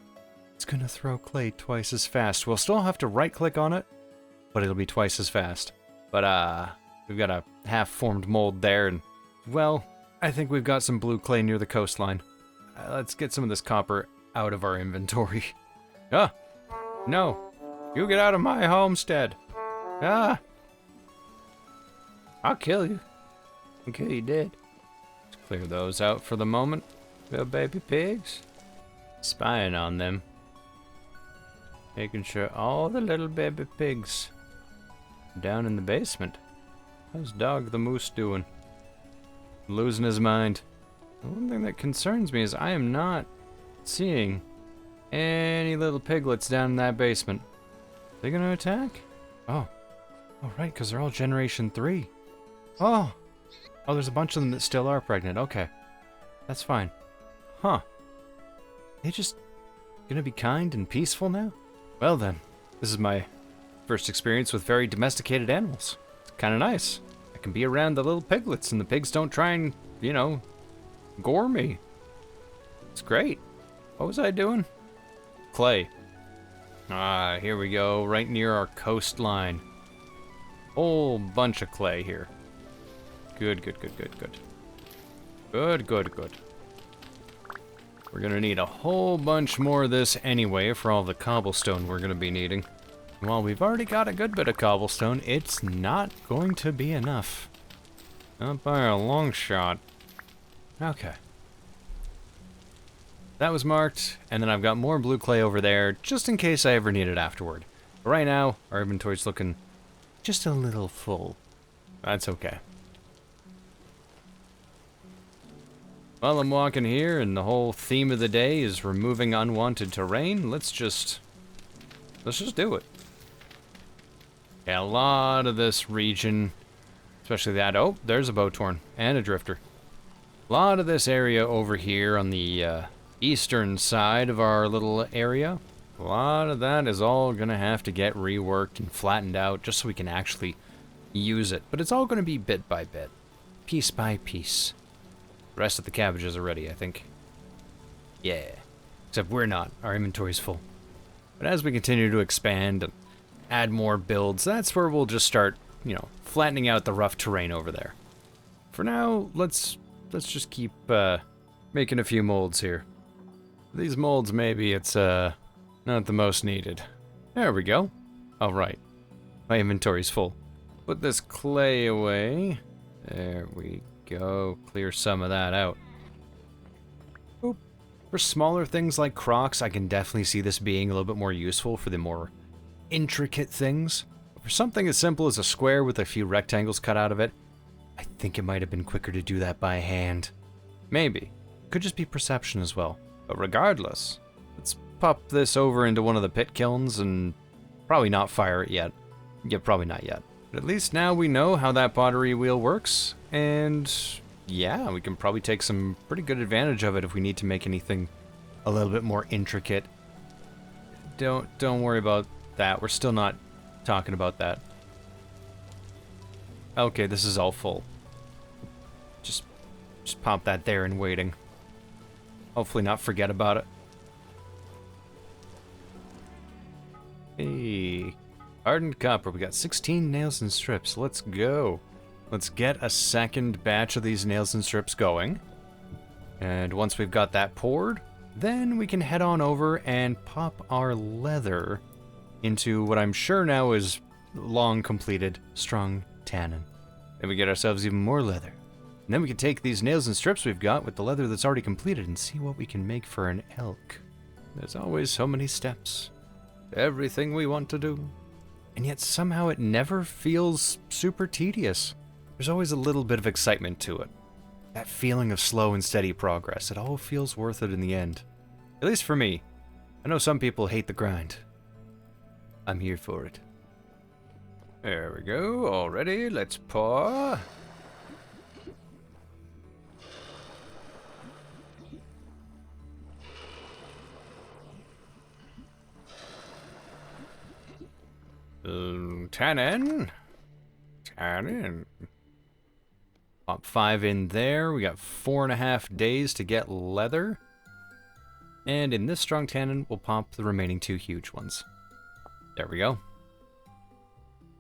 it's going to throw clay twice as fast. We'll still have to right-click on it, but it'll be twice as fast. But, we've got a half-formed mold there, and, well, I think we've got some blue clay near the coastline. Let's get some of this copper out of our inventory. Ah! No! You get out of my homestead! Ah! I'll kill you. Okay, you did. Let's clear those out for the moment. Little baby pigs. Spying on them. Making sure all the little baby pigs are down in the basement. How's Dog the Moose doing? Losing his mind. The one thing that concerns me is I am not seeing any little piglets down in that basement. Are they gonna attack? Oh. Oh, right, because they're all Generation 3. Oh! Oh, there's a bunch of them that still are pregnant. Okay. That's fine. Huh. They just gonna be kind and peaceful now? Well then, this is my first experience with very domesticated animals. It's kinda nice. I can be around the little piglets and the pigs don't try and, you know, gore me. It's great. What was I doing? Clay. Ah, here we go, right near our coastline. Whole bunch of clay here. Good, good, good, good, good. Good, good, good. We're gonna need a whole bunch more of this anyway for all the cobblestone we're gonna be needing. While we've already got a good bit of cobblestone, it's not going to be enough. Not by a long shot. Okay. That was marked, and then I've got more blue clay over there, just in case I ever need it afterward. But right now, our inventory's looking just a little full. That's okay. While I'm walking here, and the whole theme of the day is removing unwanted terrain, let's just do it. Yeah, a lot of this region, especially that, oh, there's a bowtorn, and a drifter. A lot of this area over here on the eastern side of our little area, a lot of that is all gonna have to get reworked and flattened out just so we can actually use it. But it's all gonna be bit by bit, piece by piece. The rest of the cabbages are ready, I think. Yeah, except we're not. Our inventory's full. But as we continue to expand and add more builds, that's where we'll just start, you know, flattening out the rough terrain over there. For now, let's just keep making a few molds here. These molds, maybe it's not the most needed. There we go. All right, my inventory's full. Put this clay away. There we go. Clear some of that out. Oop. For smaller things like crocks, I can definitely see this being a little bit more useful for the more intricate things. But for something as simple as a square with a few rectangles cut out of it, I think it might have been quicker to do that by hand. Maybe. Could just be perception as well. But regardless, let's pop this over into one of the pit kilns and probably not fire it yet. Yeah, probably not yet. But at least now we know how that pottery wheel works, and yeah, we can probably take some pretty good advantage of it if we need to make anything a little bit more intricate. Don't worry about that. We're still not talking about that. Okay, this is all full. Just pop that there and waiting. Hopefully not forget about it. Hey, hardened copper. We got 16 nails and strips. Let's go. Let's get a second batch of these nails and strips going. And once we've got that poured, then we can head on over and pop our leather into what I'm sure now is long completed strong tannin. Then we get ourselves even more leather. And then we can take these nails and strips we've got with the leather that's already completed and see what we can make for an elk. There's always so many steps. Everything we want to do. And yet somehow it never feels super tedious. There's always a little bit of excitement to it. That feeling of slow and steady progress. It all feels worth it in the end. At least for me. I know some people hate the grind. I'm here for it. There we go. All ready. Let's pour. 10 in. 10 in. Pop 5 in there. We got 4.5 days to get leather. And in this strong tannin, we'll pop the remaining 2 huge ones. There we go.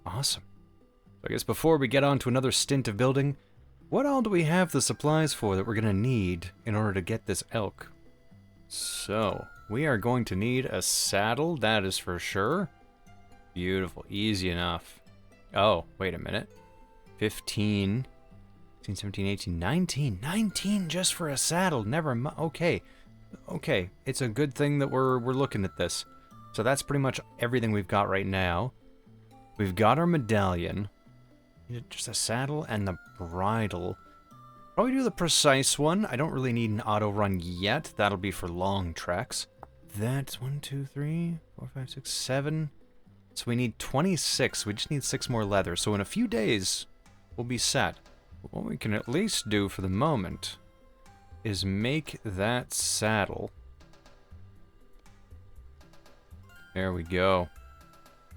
Awesome. So I guess before we get on to another stint of building, what all do we have the supplies for that we're going to need in order to get this elk? So, we are going to need a saddle, that is for sure. Beautiful, easy enough. Oh, wait a minute. 15, 16, 17, 18, 19. 19 just for a saddle, never mind. Okay. Okay, it's a good thing that we're looking at this. So that's pretty much everything we've got right now. We've got our medallion. Just a saddle and the bridle. Probably do the precise one. I don't really need an auto run yet. That'll be for long treks. That's 1, 2, 3, 4, 5, 6, 7. So we need 26. We just need 6 more leather. So in a few days, we'll be set. What we can at least do for the moment is make that saddle. There we go.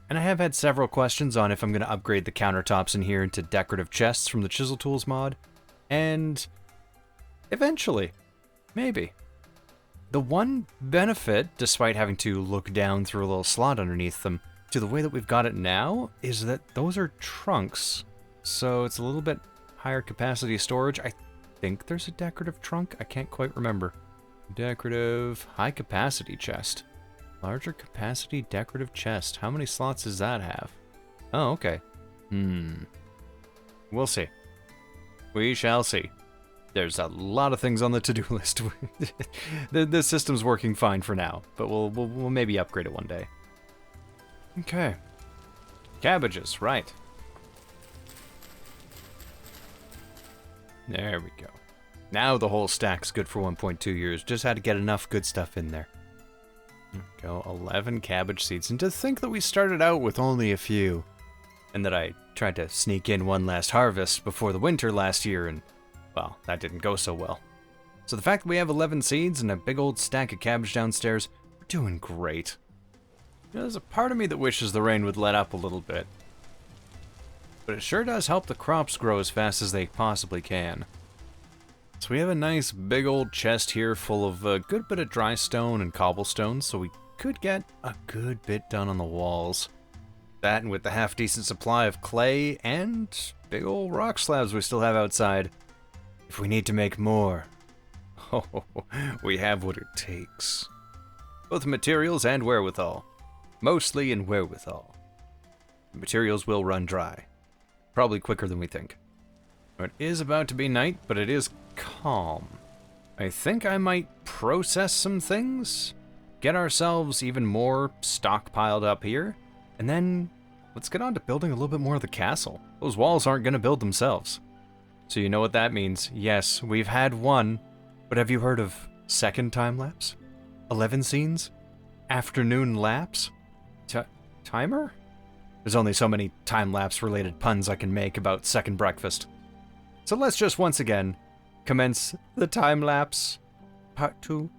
And I have had several questions on if I'm going to upgrade the countertops in here into decorative chests from the Chisel Tools mod. And eventually, maybe. The one benefit, despite having to look down through a little slot underneath them, to the way that we've got it now, is that those are trunks. So it's a little bit higher capacity storage. I think there's a decorative trunk. I can't quite remember. Decorative high capacity chest. Larger capacity decorative chest. How many slots does that have? Oh, okay. We'll see. We shall see. There's a lot of things on the to-do list. The system's working fine for now, but we'll maybe upgrade it one day. Okay. Cabbages, right. There we go. Now the whole stack's good for 1.2 years. Just had to get enough good stuff in there. Go 11 cabbage seeds. And to think that we started out with only a few. And that I tried to sneak in one last harvest before the winter last year, and, well, that didn't go so well. So the fact that we have 11 seeds and a big old stack of cabbage downstairs, we're doing great. You know, there's a part of me that wishes the rain would let up a little bit. But it sure does help the crops grow as fast as they possibly can. So we have a nice big old chest here full of a good bit of dry stone and cobblestone, so we could get a good bit done on the walls. That, and with the half-decent supply of clay and big old rock slabs we still have outside, if we need to make more, we have what it takes. Both materials and wherewithal. Mostly in wherewithal. The materials will run dry. Probably quicker than we think. It is about to be night, but it is calm. I think I might process some things, get ourselves even more stockpiled up here, and then let's get on to building a little bit more of the castle. Those walls aren't going to build themselves. So you know what that means. Yes, we've had one, but have you heard of second time lapse? 11 scenes? Afternoon lapse? Timer? There's only so many time-lapse related puns I can make about second breakfast. So let's just once again commence the time-lapse part 2.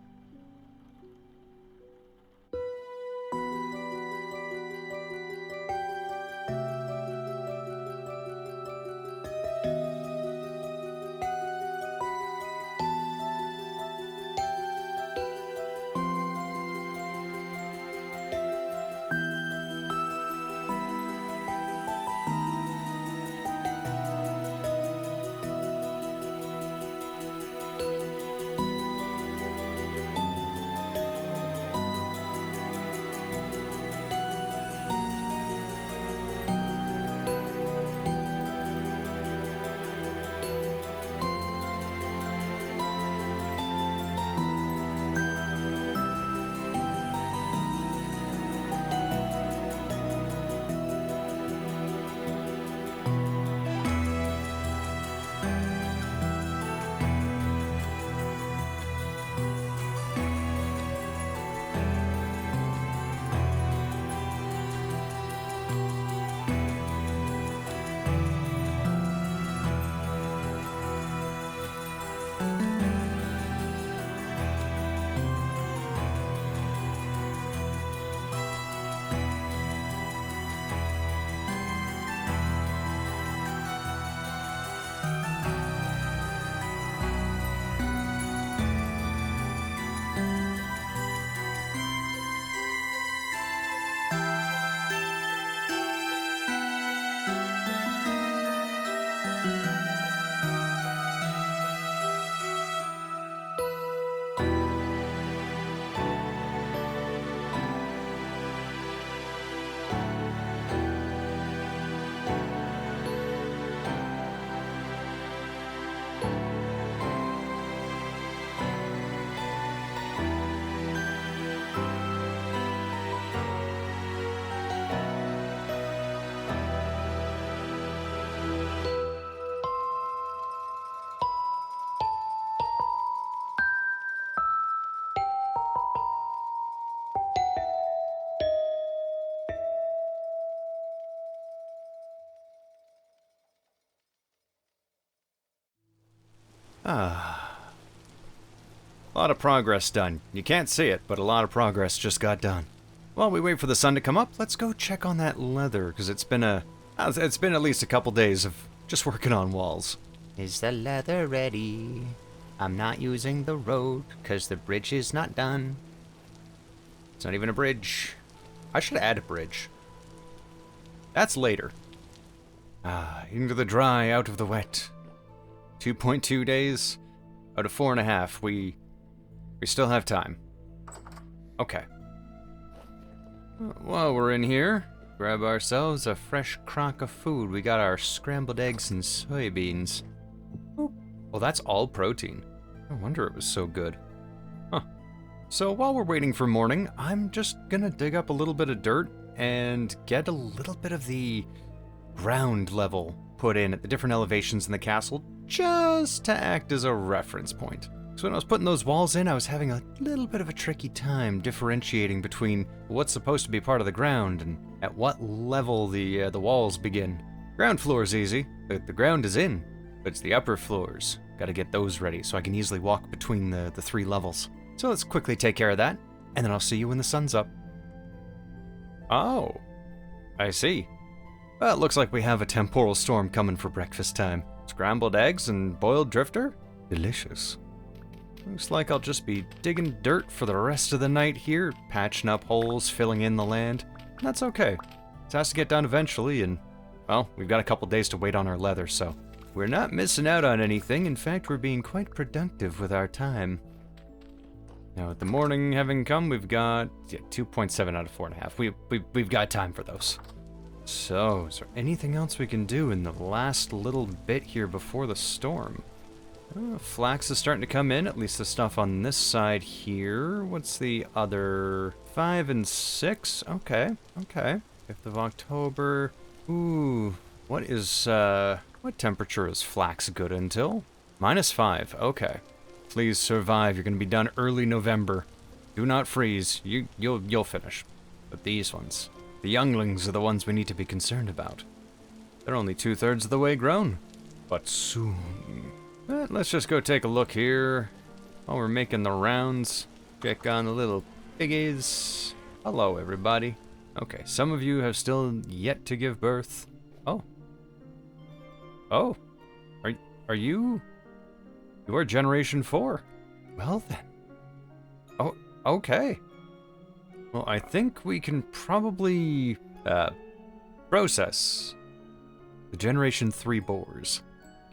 A lot of progress done. You can't see it, but a lot of progress just got done. While we wait for the sun to come up, let's go check on that leather, because it's been at least a couple days of just working on walls. Is the leather ready? I'm not using the road, because the bridge is not done. It's not even a bridge. I should add a bridge. That's later. Into the dry, out of the wet. 2.2 days out of 4.5. We still have time. Okay. While we're in here, grab ourselves a fresh crock of food. We got our scrambled eggs and soybeans. Oh, well, that's all protein. No wonder it was so good. Huh. So while we're waiting for morning, I'm just gonna dig up a little bit of dirt and get a little bit of the ground level put in at the different elevations in the castle, just to act as a reference point. So when I was putting those walls in, I was having a little bit of a tricky time differentiating between what's supposed to be part of the ground and at what level the walls begin. Ground floor is easy. The ground is in, but it's the upper floors. Got to get those ready so I can easily walk between the 3 levels. So let's quickly take care of that, and then I'll see you when the sun's up. Oh, I see. Well, it looks like we have a temporal storm coming for breakfast time. Scrambled eggs and boiled drifter? Delicious. Looks like I'll just be digging dirt for the rest of the night here, patching up holes, filling in the land. That's okay. It has to get done eventually, and, well, we've got a couple days to wait on our leather, so we're not missing out on anything. In fact, we're being quite productive with our time. Now, with the morning having come, we've got 2.7 out of 4.5. We've got time for those. So, is there anything else we can do in the last little bit here before the storm? Flax is starting to come in, at least the stuff on this side here. What's the other? 5 and 6? Okay. 5th of October. Ooh, what temperature is flax good until? -5, okay. Please survive, you're gonna be done early November. Do not freeze, you'll finish. But these ones, the younglings are the ones we need to be concerned about. They're only 2/3 of the way grown, but soon. Let's just go take a look here while we're making the rounds. Check on the little piggies. Hello, everybody. Okay, some of you have still yet to give birth. Oh, are you? You are Generation 4. Well then. Oh, okay. Well, I think we can probably process the Generation 3 boars.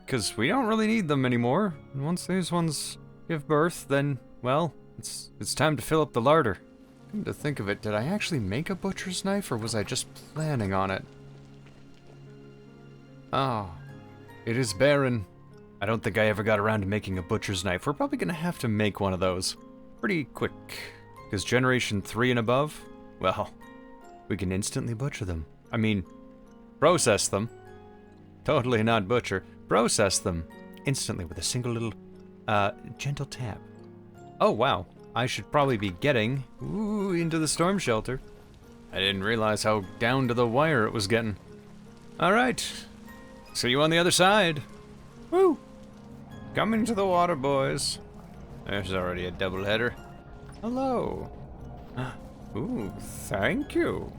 Because we don't really need them anymore. And once these ones give birth, then, well, it's time to fill up the larder. Come to think of it, did I actually make a butcher's knife, or was I just planning on it? Oh, it is barren. I don't think I ever got around to making a butcher's knife. We're probably gonna have to make one of those pretty quick. Because Generation 3 and above, well, we can instantly butcher them. I mean, process them. Totally not butcher. Process them instantly with a single little, gentle tap. Oh, wow. I should probably be getting, into the storm shelter. I didn't realize how down to the wire it was getting. Alright. See you on the other side. Woo! Coming to the water, boys. There's already a doubleheader. Hello. Ooh, thank you.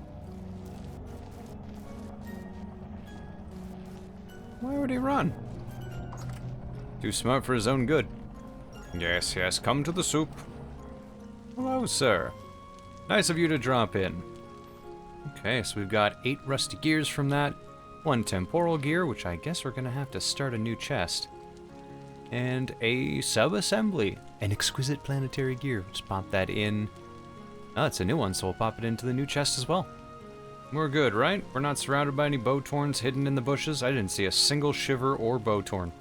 Why would he run? Too smart for his own good. Yes, come to the soup. Hello, sir. Nice of you to drop in. Okay, so we've got 8 rusty gears from that, 1 temporal gear, which I guess we're gonna have to start a new chest, and a sub-assembly, an exquisite planetary gear. Just pop that in. Oh, it's a new one, so we'll pop it into the new chest as well. We're good, right? We're not surrounded by any bowtorns hidden in the bushes. I didn't see a single shiver or bowtorn.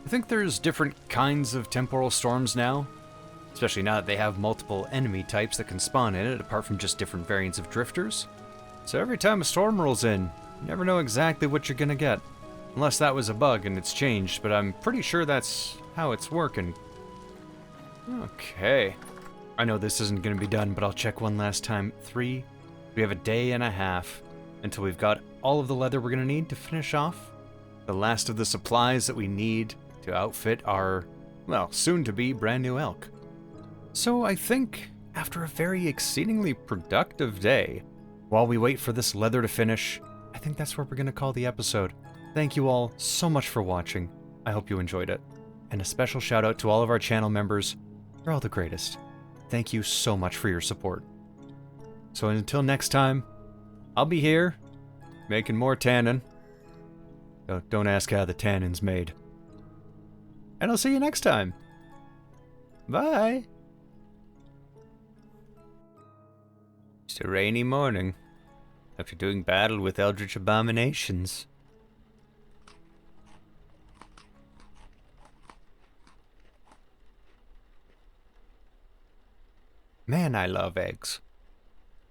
I think there's different kinds of temporal storms now, especially now that they have multiple enemy types that can spawn in it, apart from just different variants of drifters. So every time a storm rolls in, you never know exactly what you're gonna get. Unless that was a bug and it's changed, but I'm pretty sure that's how it's working. Okay. I know this isn't gonna be done, but I'll check one last time. 3. We have a day and a half until we've got all of the leather we're gonna need to finish off the last of the supplies that we need to outfit our well, soon to be brand new elk. So I think, after a very exceedingly productive day, while we wait for this leather to finish, I think that's where we're going to call the episode. Thank you all so much for watching. I hope you enjoyed it. And a special shout out to all of our channel members. You're all the greatest. Thank you so much for your support. So until next time, I'll be here, making more tannin. Don't ask how the tannin's made. And I'll see you next time. Bye. It's a rainy morning, after doing battle with eldritch abominations. Man, I love eggs.